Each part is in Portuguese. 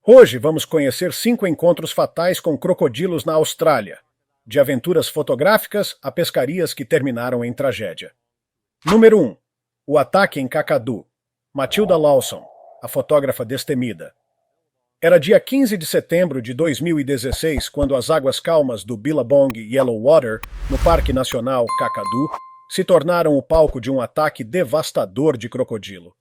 Hoje vamos conhecer 5 encontros fatais com crocodilos na Austrália, de aventuras fotográficas a pescarias que terminaram em tragédia. Número 1. O ataque em Kakadu. Matilda Lawson, a fotógrafa destemida. Era dia 15 de setembro de 2016 quando as águas calmas do Billabong Yellow Water, no Parque Nacional Kakadu, se tornaram o palco de um ataque devastador de crocodilo.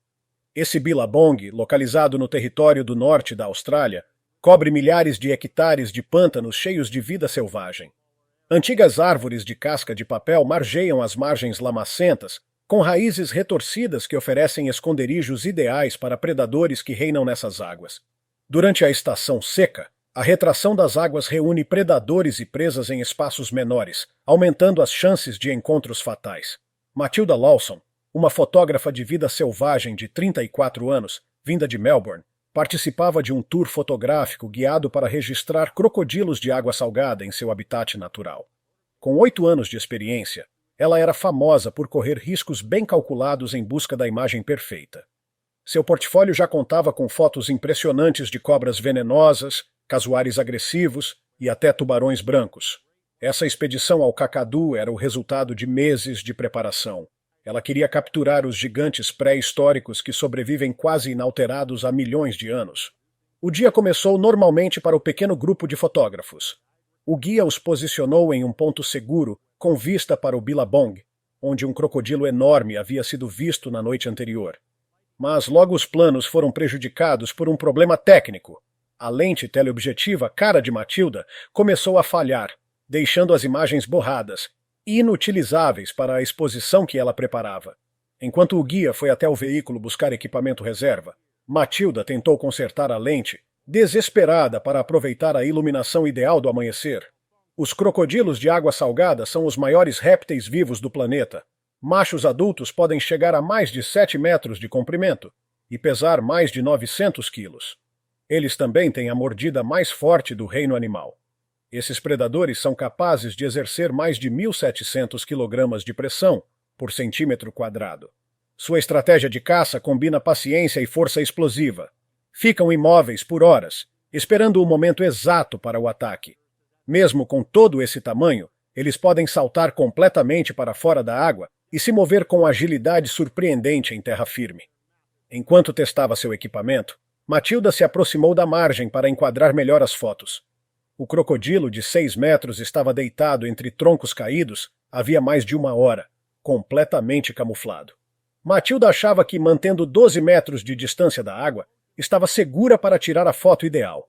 Esse Billabong, localizado no território do norte da Austrália, cobre milhares de hectares de pântanos cheios de vida selvagem. Antigas árvores de casca de papel margeiam as margens lamacentas, com raízes retorcidas que oferecem esconderijos ideais para predadores que reinam nessas águas. Durante a estação seca, a retração das águas reúne predadores e presas em espaços menores, aumentando as chances de encontros fatais. Matilda Lawson, uma fotógrafa de vida selvagem de 34 anos, vinda de Melbourne, participava de um tour fotográfico guiado para registrar crocodilos de água salgada em seu habitat natural. Com 8 anos de experiência, ela era famosa por correr riscos bem calculados em busca da imagem perfeita. Seu portfólio já contava com fotos impressionantes de cobras venenosas, casuares agressivos e até tubarões brancos. Essa expedição ao Kakadu era o resultado de meses de preparação. Ela queria capturar os gigantes pré-históricos que sobrevivem quase inalterados há milhões de anos. O dia começou normalmente para o pequeno grupo de fotógrafos. O guia os posicionou em um ponto seguro, com vista para o Billabong, onde um crocodilo enorme havia sido visto na noite anterior. Mas logo os planos foram prejudicados por um problema técnico. A lente teleobjetiva cara de Matilda começou a falhar, deixando as imagens borradas, inutilizáveis para a exposição que ela preparava. Enquanto o guia foi até o veículo buscar equipamento reserva, Matilda tentou consertar a lente, desesperada para aproveitar a iluminação ideal do amanhecer. Os crocodilos de água salgada são os maiores répteis vivos do planeta. Machos adultos podem chegar a mais de 7 metros de comprimento e pesar mais de 900 quilos. Eles também têm a mordida mais forte do reino animal. Esses predadores são capazes de exercer mais de 1.700 kg de pressão por centímetro quadrado. Sua estratégia de caça combina paciência e força explosiva. Ficam imóveis por horas, esperando o momento exato para o ataque. Mesmo com todo esse tamanho, eles podem saltar completamente para fora da água e se mover com agilidade surpreendente em terra firme. Enquanto testava seu equipamento, Matilda se aproximou da margem para enquadrar melhor as fotos. O crocodilo de 6 metros estava deitado entre troncos caídos havia mais de 1 hora, completamente camuflado. Matilda achava que, mantendo 12 metros de distância da água, estava segura para tirar a foto ideal.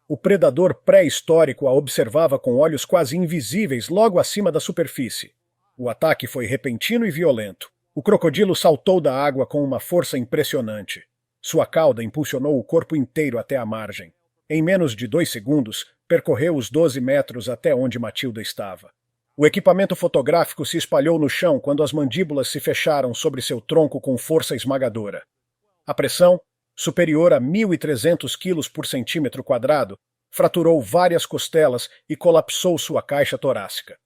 O predador pré-histórico a observava com olhos quase invisíveis logo acima da superfície. O ataque foi repentino e violento. O crocodilo saltou da água com uma força impressionante. Sua cauda impulsionou o corpo inteiro até a margem. Em menos de 2 segundos, percorreu os 12 metros até onde Matilda estava. O equipamento fotográfico se espalhou no chão quando as mandíbulas se fecharam sobre seu tronco com força esmagadora. A pressão, superior a 1.300 kg por centímetro quadrado, fraturou várias costelas e colapsou sua caixa torácica.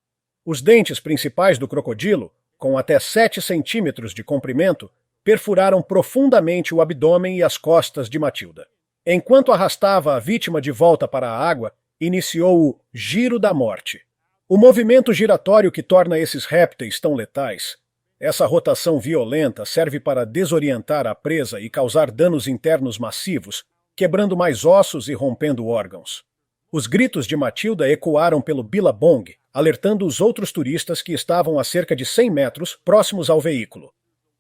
Os dentes principais do crocodilo, com até 7 centímetros de comprimento, perfuraram profundamente o abdômen e as costas de Matilda. Enquanto arrastava a vítima de volta para a água, iniciou o giro da morte. O movimento giratório que torna esses répteis tão letais. Essa rotação violenta serve para desorientar a presa e causar danos internos massivos, quebrando mais ossos e rompendo órgãos. Os gritos de Matilda ecoaram pelo Billabong, alertando os outros turistas que estavam a cerca de 100 metros próximos ao veículo.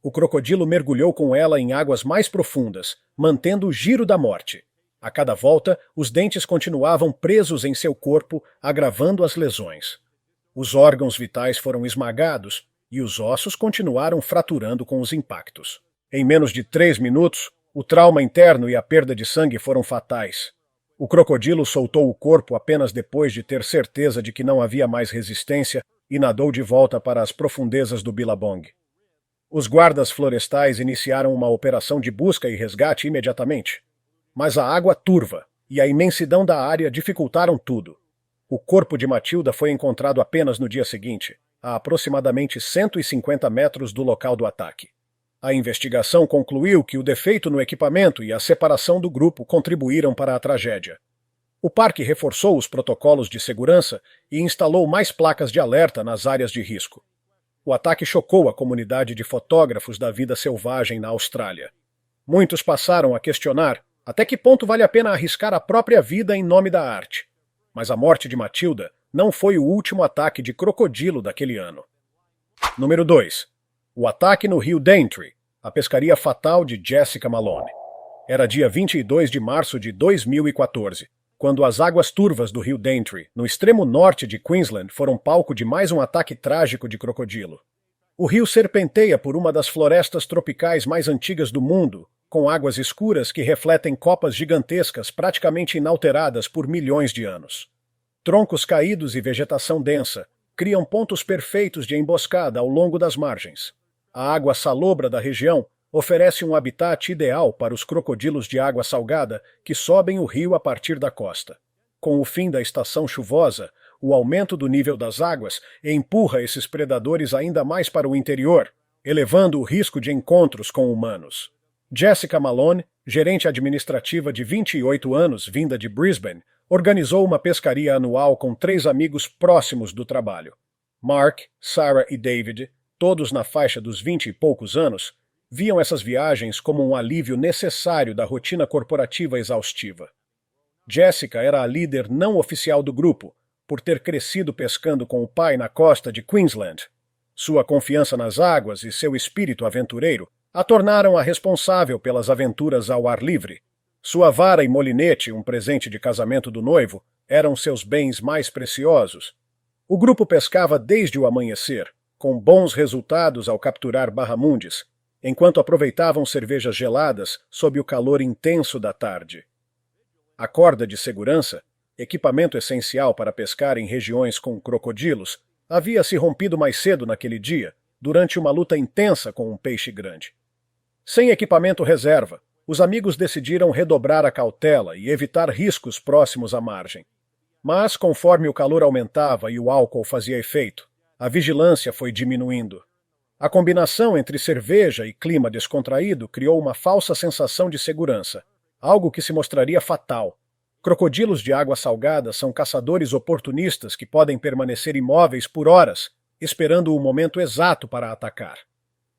O crocodilo mergulhou com ela em águas mais profundas, mantendo o giro da morte. A cada volta, os dentes continuavam presos em seu corpo, agravando as lesões. Os órgãos vitais foram esmagados e os ossos continuaram fraturando com os impactos. Em menos de 3 minutos, o trauma interno e a perda de sangue foram fatais. O crocodilo soltou o corpo apenas depois de ter certeza de que não havia mais resistência e nadou de volta para as profundezas do Billabong. Os guardas florestais iniciaram uma operação de busca e resgate imediatamente. Mas a água turva e a imensidão da área dificultaram tudo. O corpo de Matilda foi encontrado apenas no dia seguinte, a aproximadamente 150 metros do local do ataque. A investigação concluiu que o defeito no equipamento e a separação do grupo contribuíram para a tragédia. O parque reforçou os protocolos de segurança e instalou mais placas de alerta nas áreas de risco. O ataque chocou a comunidade de fotógrafos da vida selvagem na Austrália. Muitos passaram a questionar até que ponto vale a pena arriscar a própria vida em nome da arte. Mas a morte de Matilda não foi o último ataque de crocodilo daquele ano. Número 2. O ataque no rio Daintree, a pescaria fatal de Jessica Malone. Era dia 22 de março de 2014, quando as águas turvas do rio Daintree, no extremo norte de Queensland, foram palco de mais um ataque trágico de crocodilo. O rio serpenteia por uma das florestas tropicais mais antigas do mundo, com águas escuras que refletem copas gigantescas praticamente inalteradas por milhões de anos. Troncos caídos e vegetação densa criam pontos perfeitos de emboscada ao longo das margens. A água salobra da região oferece um habitat ideal para os crocodilos de água salgada que sobem o rio a partir da costa. Com o fim da estação chuvosa, o aumento do nível das águas empurra esses predadores ainda mais para o interior, elevando o risco de encontros com humanos. Jessica Malone, gerente administrativa de 28 anos, vinda de Brisbane, organizou uma pescaria anual com 3 amigos próximos do trabalho. Mark, Sarah e David, todos na faixa dos 20 e poucos anos, viam essas viagens como um alívio necessário da rotina corporativa exaustiva. Jessica era a líder não oficial do grupo, por ter crescido pescando com o pai na costa de Queensland. Sua confiança nas águas e seu espírito aventureiro a tornaram a responsável pelas aventuras ao ar livre. Sua vara e molinete, um presente de casamento do noivo, eram seus bens mais preciosos. O grupo pescava desde o amanhecer, com bons resultados ao capturar barramundis, enquanto aproveitavam cervejas geladas sob o calor intenso da tarde. A corda de segurança, equipamento essencial para pescar em regiões com crocodilos, havia se rompido mais cedo naquele dia, durante uma luta intensa com um peixe grande. Sem equipamento reserva, os amigos decidiram redobrar a cautela e evitar riscos próximos à margem. Mas, conforme o calor aumentava e o álcool fazia efeito, a vigilância foi diminuindo. A combinação entre cerveja e clima descontraído criou uma falsa sensação de segurança, algo que se mostraria fatal. Crocodilos de água salgada são caçadores oportunistas que podem permanecer imóveis por horas, esperando o momento exato para atacar.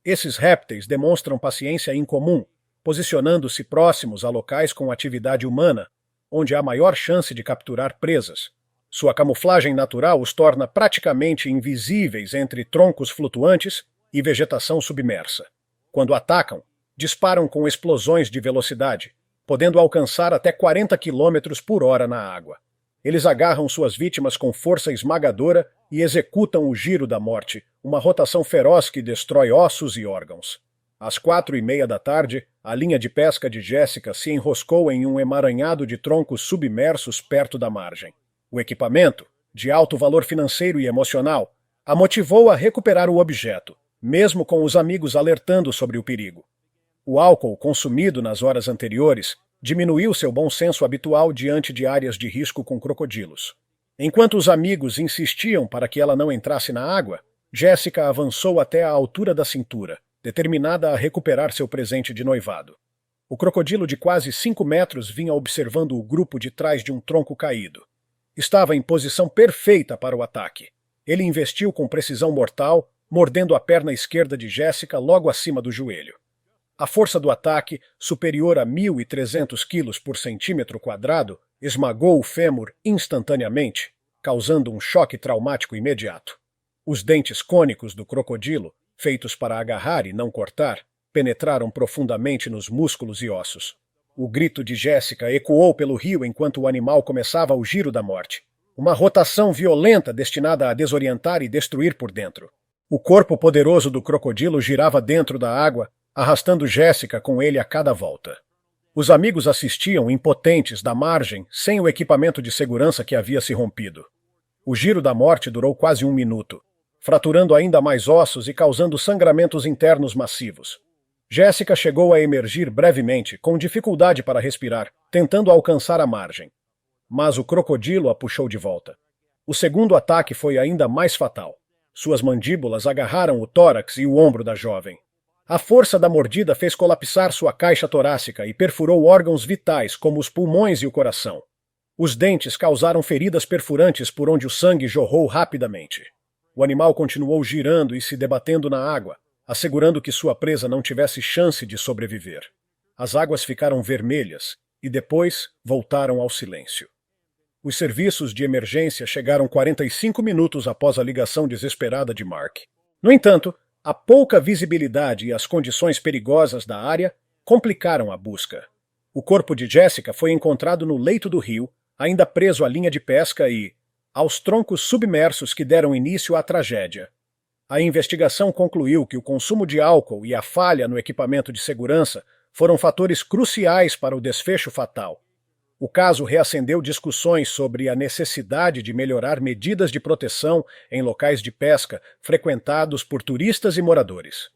Esses répteis demonstram paciência incomum, posicionando-se próximos a locais com atividade humana, onde há maior chance de capturar presas. Sua camuflagem natural os torna praticamente invisíveis entre troncos flutuantes e vegetação submersa. Quando atacam, disparam com explosões de velocidade, podendo alcançar até 40 km por hora na água. Eles agarram suas vítimas com força esmagadora e executam o giro da morte, uma rotação feroz que destrói ossos e órgãos. Às 4:30 da tarde, a linha de pesca de Jessica se enroscou em um emaranhado de troncos submersos perto da margem. O equipamento, de alto valor financeiro e emocional, a motivou a recuperar o objeto, mesmo com os amigos alertando sobre o perigo. O álcool consumido nas horas anteriores diminuiu seu bom senso habitual diante de áreas de risco com crocodilos. Enquanto os amigos insistiam para que ela não entrasse na água, Jessica avançou até a altura da cintura, determinada a recuperar seu presente de noivado. O crocodilo de quase 5 metros vinha observando o grupo de trás de um tronco caído. Estava em posição perfeita para o ataque. Ele investiu com precisão mortal, mordendo a perna esquerda de Jessica logo acima do joelho. A força do ataque, superior a 1.300 quilos por centímetro quadrado, esmagou o fêmur instantaneamente, causando um choque traumático imediato. Os dentes cônicos do crocodilo, feitos para agarrar e não cortar, penetraram profundamente nos músculos e ossos. O grito de Jessica ecoou pelo rio enquanto o animal começava o giro da morte. Uma rotação violenta destinada a desorientar e destruir por dentro. O corpo poderoso do crocodilo girava dentro da água, arrastando Jessica com ele a cada volta. Os amigos assistiam impotentes da margem, sem o equipamento de segurança que havia se rompido. O giro da morte durou quase 1 minuto, fraturando ainda mais ossos e causando sangramentos internos massivos. Jessica chegou a emergir brevemente, com dificuldade para respirar, tentando alcançar a margem. Mas o crocodilo a puxou de volta. O segundo ataque foi ainda mais fatal. Suas mandíbulas agarraram o tórax e o ombro da jovem. A força da mordida fez colapsar sua caixa torácica e perfurou órgãos vitais como os pulmões e o coração. Os dentes causaram feridas perfurantes por onde o sangue jorrou rapidamente. O animal continuou girando e se debatendo na água, assegurando que sua presa não tivesse chance de sobreviver. As águas ficaram vermelhas e depois voltaram ao silêncio. Os serviços de emergência chegaram 45 minutos após a ligação desesperada de Mark. No entanto, a pouca visibilidade e as condições perigosas da área complicaram a busca. O corpo de Jessica foi encontrado no leito do rio, ainda preso à linha de pesca e aos troncos submersos que deram início à tragédia. A investigação concluiu que o consumo de álcool e a falha no equipamento de segurança foram fatores cruciais para o desfecho fatal. O caso reacendeu discussões sobre a necessidade de melhorar medidas de proteção em locais de pesca frequentados por turistas e moradores.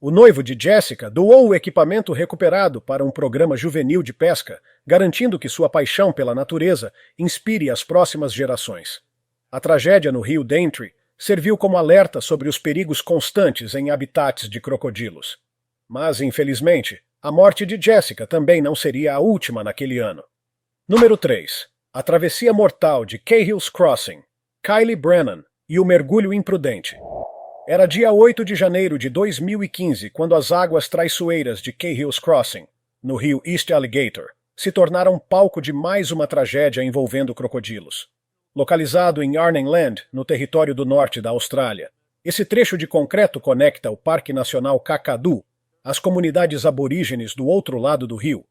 O noivo de Jessica doou o equipamento recuperado para um programa juvenil de pesca, garantindo que sua paixão pela natureza inspire as próximas gerações. A tragédia no rio Daintree serviu como alerta sobre os perigos constantes em habitats de crocodilos. Mas, infelizmente, a morte de Jessica também não seria a última naquele ano. Número 3. A travessia mortal de Cahill's Crossing, Kylie Brennan e o mergulho imprudente. Era dia 8 de janeiro de 2015 quando as águas traiçoeiras de Cahill's Crossing, no rio East Alligator, se tornaram palco de mais uma tragédia envolvendo crocodilos. Localizado em Arnhem Land, no território do norte da Austrália, esse trecho de concreto conecta o Parque Nacional Kakadu às comunidades aborígenes do outro lado do rio.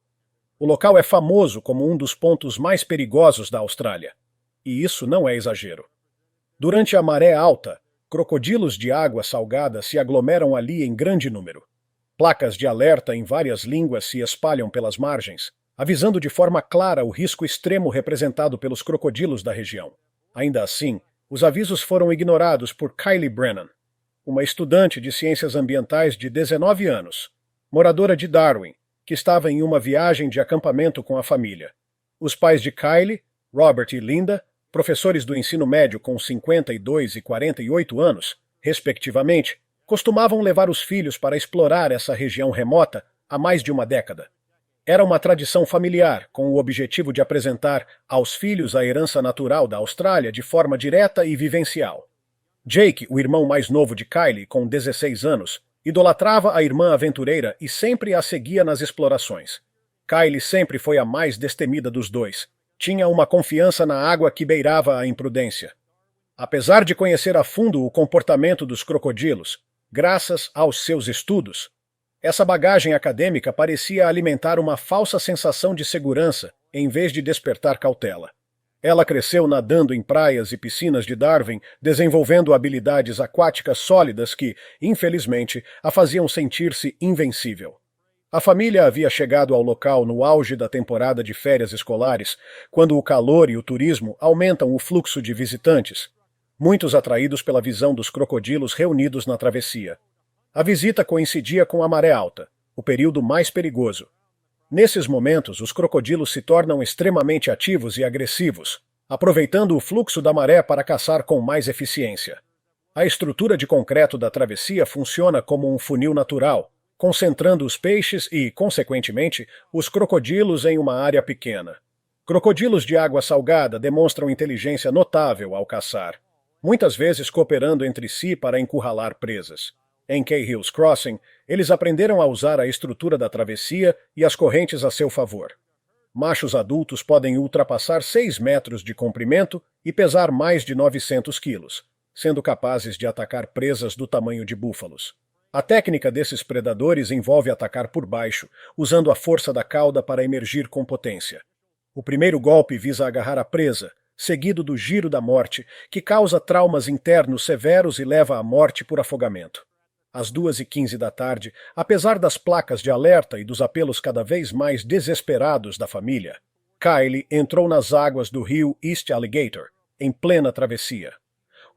O local é famoso como um dos pontos mais perigosos da Austrália. E isso não é exagero. Durante a maré alta, crocodilos de água salgada se aglomeram ali em grande número. Placas de alerta em várias línguas se espalham pelas margens, avisando de forma clara o risco extremo representado pelos crocodilos da região. Ainda assim, os avisos foram ignorados por Kylie Brennan, uma estudante de ciências ambientais de 19 anos, moradora de Darwin, que estava em uma viagem de acampamento com a família. Os pais de Kylie, Robert e Linda, professores do ensino médio com 52 e 48 anos, respectivamente, costumavam levar os filhos para explorar essa região remota há mais de uma década. Era uma tradição familiar, com o objetivo de apresentar aos filhos a herança natural da Austrália de forma direta e vivencial. Jake, o irmão mais novo de Kylie, com 16 anos, idolatrava a irmã aventureira e sempre a seguia nas explorações. Kylie sempre foi a mais destemida dos dois. Tinha uma confiança na água que beirava a imprudência. Apesar de conhecer a fundo o comportamento dos crocodilos, graças aos seus estudos, essa bagagem acadêmica parecia alimentar uma falsa sensação de segurança em vez de despertar cautela. Ela cresceu nadando em praias e piscinas de Darwin, desenvolvendo habilidades aquáticas sólidas que, infelizmente, a faziam sentir-se invencível. A família havia chegado ao local no auge da temporada de férias escolares, quando o calor e o turismo aumentam o fluxo de visitantes, muitos atraídos pela visão dos crocodilos reunidos na travessia. A visita coincidia com a maré alta, o período mais perigoso. Nesses momentos, os crocodilos se tornam extremamente ativos e agressivos, aproveitando o fluxo da maré para caçar com mais eficiência. A estrutura de concreto da travessia funciona como um funil natural, concentrando os peixes e, consequentemente, os crocodilos em uma área pequena. Crocodilos de água salgada demonstram inteligência notável ao caçar, muitas vezes cooperando entre si para encurralar presas. Em Cahill's Crossing, eles aprenderam a usar a estrutura da travessia e as correntes a seu favor. Machos adultos podem ultrapassar 6 metros de comprimento e pesar mais de 900 quilos, sendo capazes de atacar presas do tamanho de búfalos. A técnica desses predadores envolve atacar por baixo, usando a força da cauda para emergir com potência. O primeiro golpe visa agarrar a presa, seguido do giro da morte, que causa traumas internos severos e leva à morte por afogamento. Às 2h15 da tarde, apesar das placas de alerta e dos apelos cada vez mais desesperados da família, Kylie entrou nas águas do rio East Alligator, em plena travessia.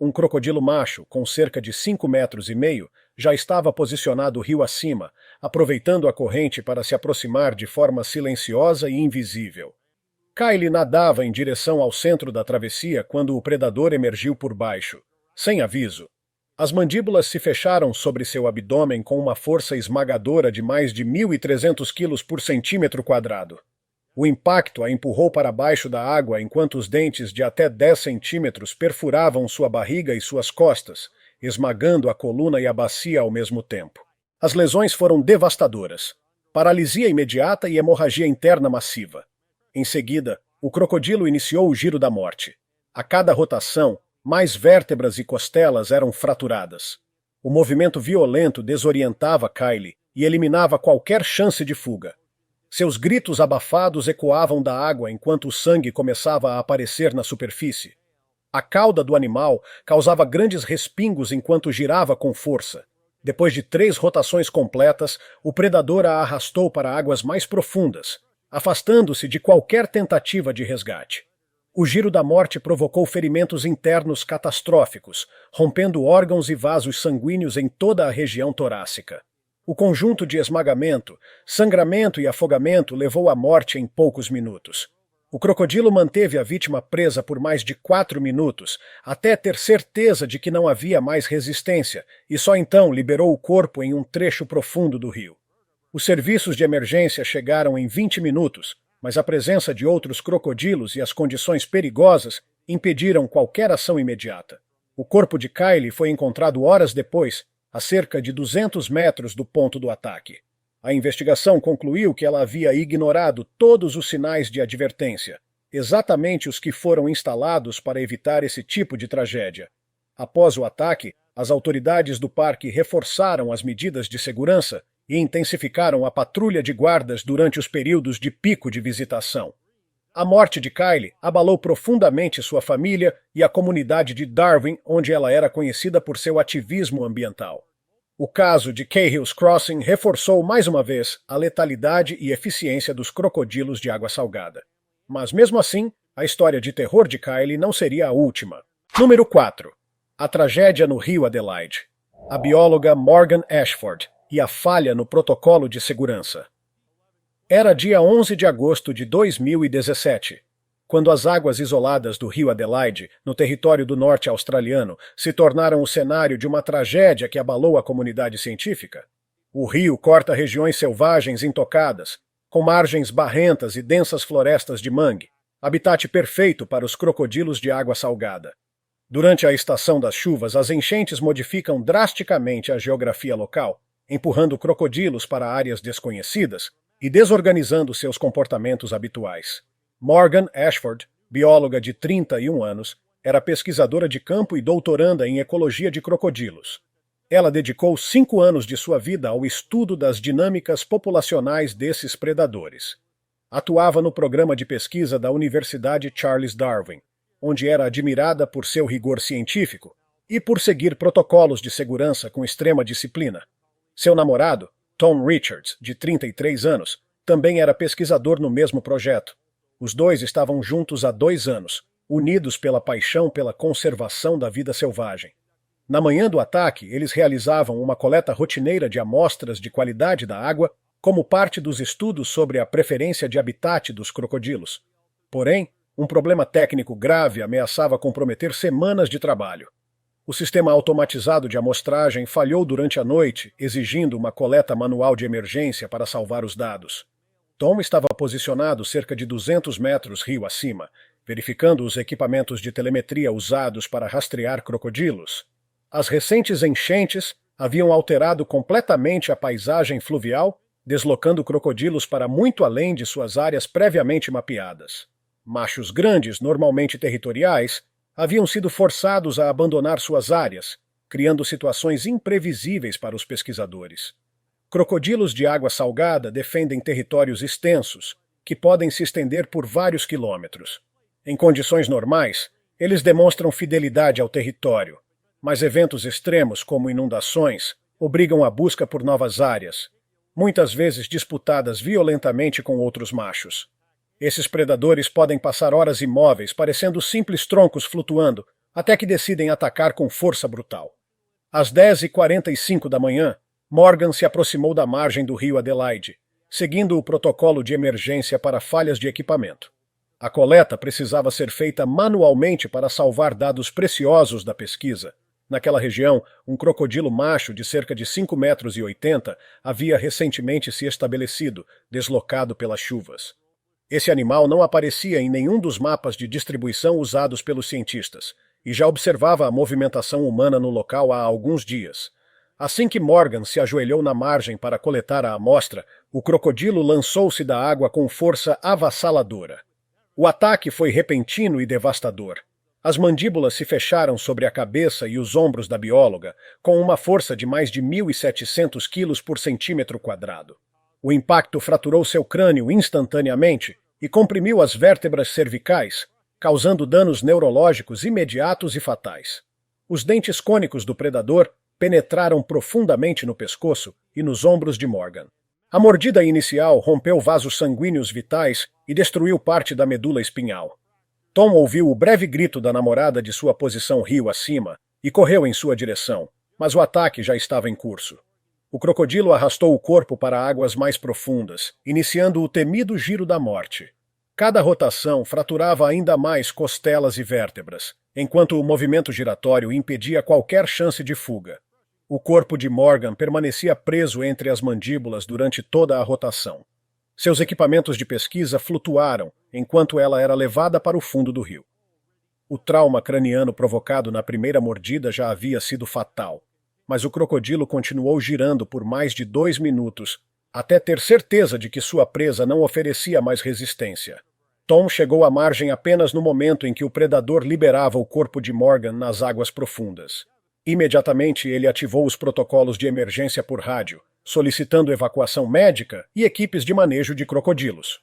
Um crocodilo macho, com cerca de 5,5 metros, já estava posicionado rio acima, aproveitando a corrente para se aproximar de forma silenciosa e invisível. Kylie nadava em direção ao centro da travessia quando o predador emergiu por baixo, sem aviso. As mandíbulas se fecharam sobre seu abdômen com uma força esmagadora de mais de 1.300 quilos por centímetro quadrado. O impacto a empurrou para baixo da água enquanto os dentes de até 10 centímetros perfuravam sua barriga e suas costas, esmagando a coluna e a bacia ao mesmo tempo. As lesões foram devastadoras. Paralisia imediata e hemorragia interna massiva. Em seguida, o crocodilo iniciou o giro da morte. A cada rotação, mais vértebras e costelas eram fraturadas. O movimento violento desorientava Kylie e eliminava qualquer chance de fuga. Seus gritos abafados ecoavam da água enquanto o sangue começava a aparecer na superfície. A cauda do animal causava grandes respingos enquanto girava com força. Depois de 3 rotações completas, o predador a arrastou para águas mais profundas, afastando-se de qualquer tentativa de resgate. O giro da morte provocou ferimentos internos catastróficos, rompendo órgãos e vasos sanguíneos em toda a região torácica. O conjunto de esmagamento, sangramento e afogamento levou à morte em poucos minutos. O crocodilo manteve a vítima presa por mais de 4 minutos, até ter certeza de que não havia mais resistência, e só então liberou o corpo em um trecho profundo do rio. Os serviços de emergência chegaram em 20 minutos, mas a presença de outros crocodilos e as condições perigosas impediram qualquer ação imediata. O corpo de Kylie foi encontrado horas depois, a cerca de 200 metros do ponto do ataque. A investigação concluiu que ela havia ignorado todos os sinais de advertência, exatamente os que foram instalados para evitar esse tipo de tragédia. Após o ataque, as autoridades do parque reforçaram as medidas de segurança e intensificaram a patrulha de guardas durante os períodos de pico de visitação. A morte de Kylie abalou profundamente sua família e a comunidade de Darwin, onde ela era conhecida por seu ativismo ambiental. O caso de Cahill's Crossing reforçou mais uma vez a letalidade e eficiência dos crocodilos de água salgada. Mas mesmo assim, a história de terror de Kylie não seria a última. Número 4. A tragédia no Rio Adelaide. A bióloga Morgan Ashford e a falha no protocolo de segurança. Era dia 11 de agosto de 2017, quando as águas isoladas do Rio Adelaide, no território do norte australiano, se tornaram o cenário de uma tragédia que abalou a comunidade científica. O rio corta regiões selvagens intocadas, com margens barrentas e densas florestas de mangue, habitat perfeito para os crocodilos de água salgada. Durante a estação das chuvas, as enchentes modificam drasticamente a geografia local, empurrando crocodilos para áreas desconhecidas e desorganizando seus comportamentos habituais. Morgan Ashford, bióloga de 31 anos, era pesquisadora de campo e doutoranda em ecologia de crocodilos. Ela dedicou 5 anos de sua vida ao estudo das dinâmicas populacionais desses predadores. Atuava no programa de pesquisa da Universidade Charles Darwin, onde era admirada por seu rigor científico e por seguir protocolos de segurança com extrema disciplina. Seu namorado, Tom Richards, de 33 anos, também era pesquisador no mesmo projeto. Os dois estavam juntos há 2 anos, unidos pela paixão pela conservação da vida selvagem. Na manhã do ataque, eles realizavam uma coleta rotineira de amostras de qualidade da água como parte dos estudos sobre a preferência de habitat dos crocodilos. Porém, um problema técnico grave ameaçava comprometer semanas de trabalho. O sistema automatizado de amostragem falhou durante a noite, exigindo uma coleta manual de emergência para salvar os dados. Tom estava posicionado cerca de 200 metros rio acima, verificando os equipamentos de telemetria usados para rastrear crocodilos. As recentes enchentes haviam alterado completamente a paisagem fluvial, deslocando crocodilos para muito além de suas áreas previamente mapeadas. Machos grandes, normalmente territoriais, haviam sido forçados a abandonar suas áreas, criando situações imprevisíveis para os pesquisadores. Crocodilos de água salgada defendem territórios extensos, que podem se estender por vários quilômetros. Em condições normais, eles demonstram fidelidade ao território, mas eventos extremos, como inundações, obrigam a busca por novas áreas, muitas vezes disputadas violentamente com outros machos. Esses predadores podem passar horas imóveis, parecendo simples troncos flutuando, até que decidem atacar com força brutal. Às 10h45 da manhã, Morgan se aproximou da margem do rio Adelaide, seguindo o protocolo de emergência para falhas de equipamento. A coleta precisava ser feita manualmente para salvar dados preciosos da pesquisa, Naquela região, um crocodilo macho de cerca de 5,80 metros havia recentemente se estabelecido, deslocado pelas chuvas. Esse animal não aparecia em nenhum dos mapas de distribuição usados pelos cientistas, e já observava a movimentação humana no local há alguns dias. Assim que Morgan se ajoelhou na margem para coletar a amostra, o crocodilo lançou-se da água com força avassaladora. O ataque foi repentino e devastador. As mandíbulas se fecharam sobre a cabeça e os ombros da bióloga, com uma força de mais de 1.700 quilos por centímetro quadrado. O impacto fraturou seu crânio instantaneamente e comprimiu as vértebras cervicais, causando danos neurológicos imediatos e fatais. Os dentes cônicos do predador penetraram profundamente no pescoço e nos ombros de Morgan. A mordida inicial rompeu vasos sanguíneos vitais e destruiu parte da medula espinhal. Tom ouviu o breve grito da namorada de sua posição rio acima e correu em sua direção, mas o ataque já estava em curso. O crocodilo arrastou o corpo para águas mais profundas, iniciando o temido giro da morte. Cada rotação fraturava ainda mais costelas e vértebras, enquanto o movimento giratório impedia qualquer chance de fuga. O corpo de Morgan permanecia preso entre as mandíbulas durante toda a rotação. Seus equipamentos de pesquisa flutuaram enquanto ela era levada para o fundo do rio. O trauma craniano provocado na primeira mordida já havia sido fatal, mas o crocodilo continuou girando por mais de 2 minutos, até ter certeza de que sua presa não oferecia mais resistência. Tom chegou à margem apenas no momento em que o predador liberava o corpo de Morgan nas águas profundas. Imediatamente ele ativou os protocolos de emergência por rádio, solicitando evacuação médica e equipes de manejo de crocodilos.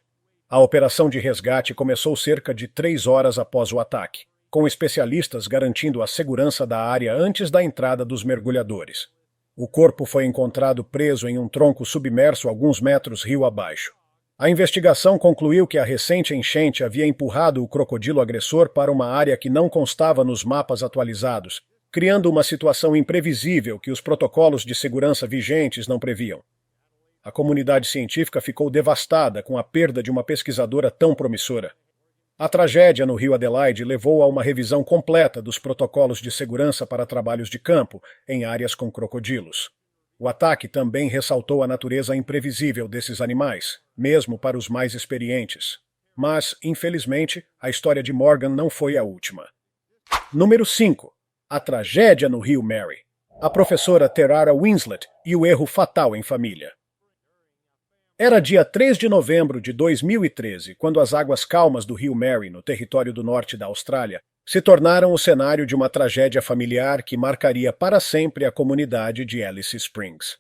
A operação de resgate começou cerca de 3 horas após o ataque, com especialistas garantindo a segurança da área antes da entrada dos mergulhadores. O corpo foi encontrado preso em um tronco submerso alguns metros rio abaixo. A investigação concluiu que a recente enchente havia empurrado o crocodilo agressor para uma área que não constava nos mapas atualizados, criando uma situação imprevisível que os protocolos de segurança vigentes não previam. A comunidade científica ficou devastada com a perda de uma pesquisadora tão promissora. A tragédia no Rio Adelaide levou a uma revisão completa dos protocolos de segurança para trabalhos de campo em áreas com crocodilos. O ataque também ressaltou a natureza imprevisível desses animais, mesmo para os mais experientes. Mas, infelizmente, a história de Morgan não foi a última. Número 5. A tragédia no Rio Mary. A professora Terara Winslet e o erro fatal em família. Era dia 3 de novembro de 2013, quando as águas calmas do Rio Mary, no território do norte da Austrália, se tornaram o cenário de uma tragédia familiar que marcaria para sempre a comunidade de Alice Springs.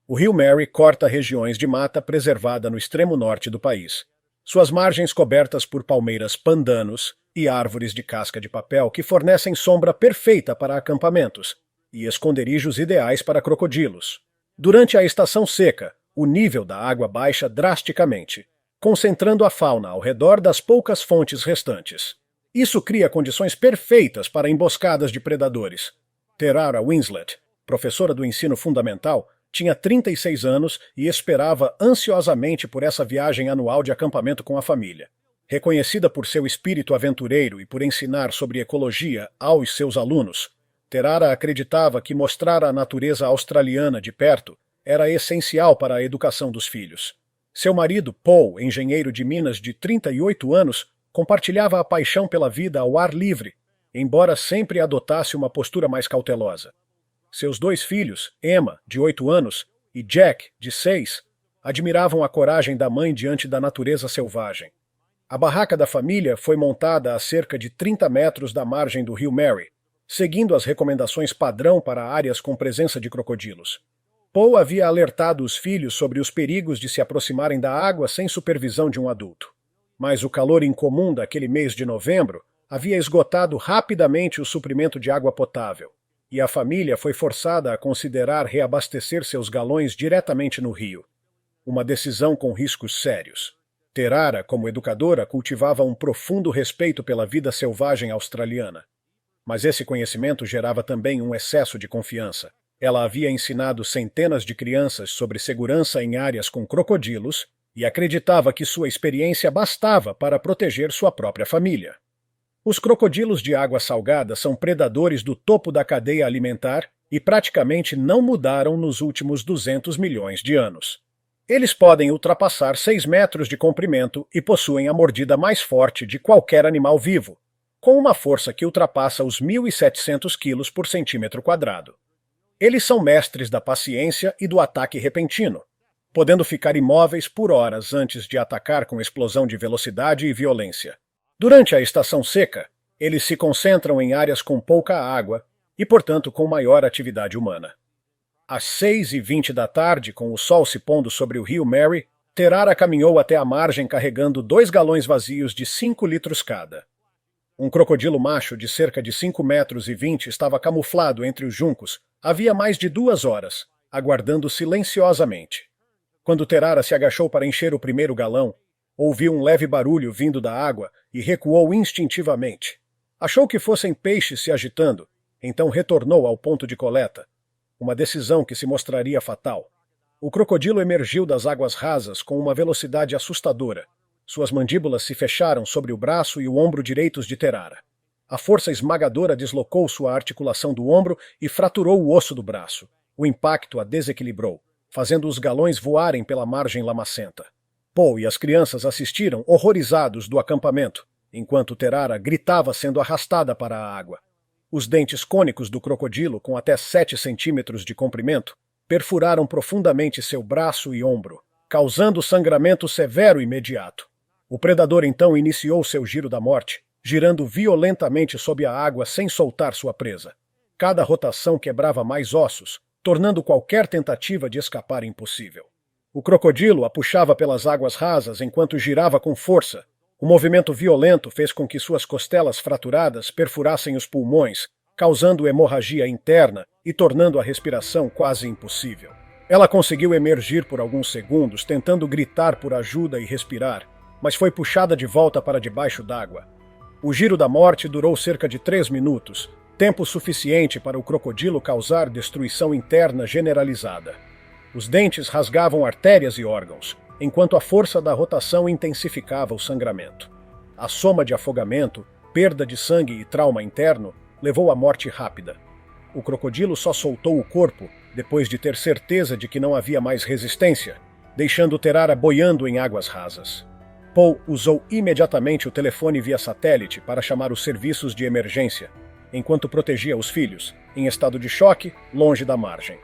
O Rio Mary corta regiões de mata preservada no extremo norte do país, suas margens cobertas por palmeiras pandanos e árvores de casca de papel que fornecem sombra perfeita para acampamentos e esconderijos ideais para crocodilos. Durante a estação seca, o nível da água baixa drasticamente, concentrando a fauna ao redor das poucas fontes restantes. Isso cria condições perfeitas para emboscadas de predadores. Terara Winslet, professora do ensino fundamental, tinha 36 anos e esperava ansiosamente por essa viagem anual de acampamento com a família. Reconhecida por seu espírito aventureiro e por ensinar sobre ecologia aos seus alunos, Terara acreditava que mostrar a natureza australiana de perto era essencial para a educação dos filhos. Seu marido, Paul, engenheiro de Minas de 38 anos, compartilhava a paixão pela vida ao ar livre, embora sempre adotasse uma postura mais cautelosa. Seus 2 filhos, Emma, de 8 anos, e Jack, de 6, admiravam a coragem da mãe diante da natureza selvagem. A barraca da família foi montada a cerca de 30 metros da margem do rio Mary, seguindo as recomendações padrão para áreas com presença de crocodilos. Paul havia alertado os filhos sobre os perigos de se aproximarem da água sem supervisão de um adulto. Mas o calor incomum daquele mês de novembro havia esgotado rapidamente o suprimento de água potável, e a família foi forçada a considerar reabastecer seus galões diretamente no rio. Uma decisão com riscos sérios. Terara, como educadora, cultivava um profundo respeito pela vida selvagem australiana. Mas esse conhecimento gerava também um excesso de confiança. Ela havia ensinado centenas de crianças sobre segurança em áreas com crocodilos e acreditava que sua experiência bastava para proteger sua própria família. Os crocodilos de água salgada são predadores do topo da cadeia alimentar e praticamente não mudaram nos últimos 200 milhões de anos. Eles podem ultrapassar 6 metros de comprimento e possuem a mordida mais forte de qualquer animal vivo, com uma força que ultrapassa os 1.700 quilos por centímetro quadrado. Eles são mestres da paciência e do ataque repentino, podendo ficar imóveis por horas antes de atacar com explosão de velocidade e violência. Durante a estação seca, eles se concentram em áreas com pouca água e, portanto, com maior atividade humana. Às 6h20 da tarde, com o sol se pondo sobre o rio Mary, Terara caminhou até a margem carregando 2 galões vazios de 5 litros cada. Um crocodilo macho de cerca de 5,20 metros estava camuflado entre os juncos havia mais de 2 horas, aguardando silenciosamente. Quando Terara se agachou para encher o primeiro galão, ouviu um leve barulho vindo da água e recuou instintivamente. Achou que fossem peixes se agitando, então retornou ao ponto de coleta, uma decisão que se mostraria fatal. O crocodilo emergiu das águas rasas com uma velocidade assustadora. Suas mandíbulas se fecharam sobre o braço e o ombro direitos de Terara. A força esmagadora deslocou sua articulação do ombro e fraturou o osso do braço. O impacto a desequilibrou, fazendo os galões voarem pela margem lamacenta. Paul e as crianças assistiram horrorizados do acampamento, enquanto Terara gritava sendo arrastada para a água. Os dentes cônicos do crocodilo, com até 7 centímetros de comprimento, perfuraram profundamente seu braço e ombro, causando sangramento severo imediato. O predador então iniciou seu giro da morte, girando violentamente sob a água sem soltar sua presa. Cada rotação quebrava mais ossos, tornando qualquer tentativa de escapar impossível. O crocodilo a puxava pelas águas rasas enquanto girava com força. O movimento violento fez com que suas costelas fraturadas perfurassem os pulmões, causando hemorragia interna e tornando a respiração quase impossível. Ela conseguiu emergir por alguns segundos, tentando gritar por ajuda e respirar, mas foi puxada de volta para debaixo d'água. O giro da morte durou cerca de 3 minutos, tempo suficiente para o crocodilo causar destruição interna generalizada. Os dentes rasgavam artérias e órgãos, enquanto a força da rotação intensificava o sangramento. A soma de afogamento, perda de sangue e trauma interno levou à morte rápida. O crocodilo só soltou o corpo depois de ter certeza de que não havia mais resistência, deixando Terara boiando em águas rasas. Paul usou imediatamente o telefone via satélite para chamar os serviços de emergência, enquanto protegia os filhos, em estado de choque, longe da margem.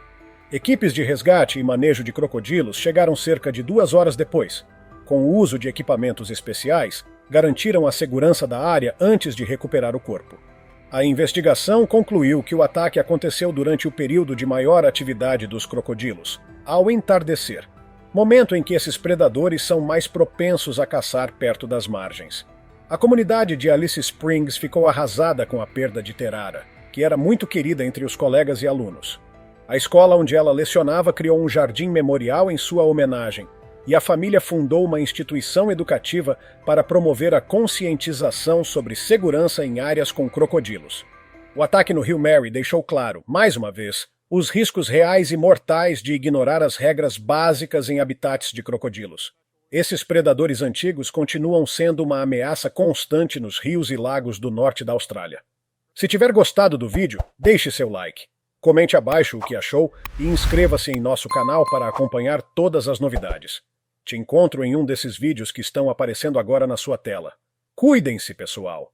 Equipes de resgate e manejo de crocodilos chegaram cerca de 2 horas depois. Com o uso de equipamentos especiais, garantiram a segurança da área antes de recuperar o corpo. A investigação concluiu que o ataque aconteceu durante o período de maior atividade dos crocodilos, ao entardecer, momento em que esses predadores são mais propensos a caçar perto das margens. A comunidade de Alice Springs ficou arrasada com a perda de Terara, que era muito querida entre os colegas e alunos. A escola onde ela lecionava criou um jardim memorial em sua homenagem, e a família fundou uma instituição educativa para promover a conscientização sobre segurança em áreas com crocodilos. O ataque no rio Mary deixou claro, mais uma vez, os riscos reais e mortais de ignorar as regras básicas em habitats de crocodilos. Esses predadores antigos continuam sendo uma ameaça constante nos rios e lagos do norte da Austrália. Se tiver gostado do vídeo, deixe seu like. Comente abaixo o que achou e inscreva-se em nosso canal para acompanhar todas as novidades. Te encontro em um desses vídeos que estão aparecendo agora na sua tela. Cuidem-se, pessoal!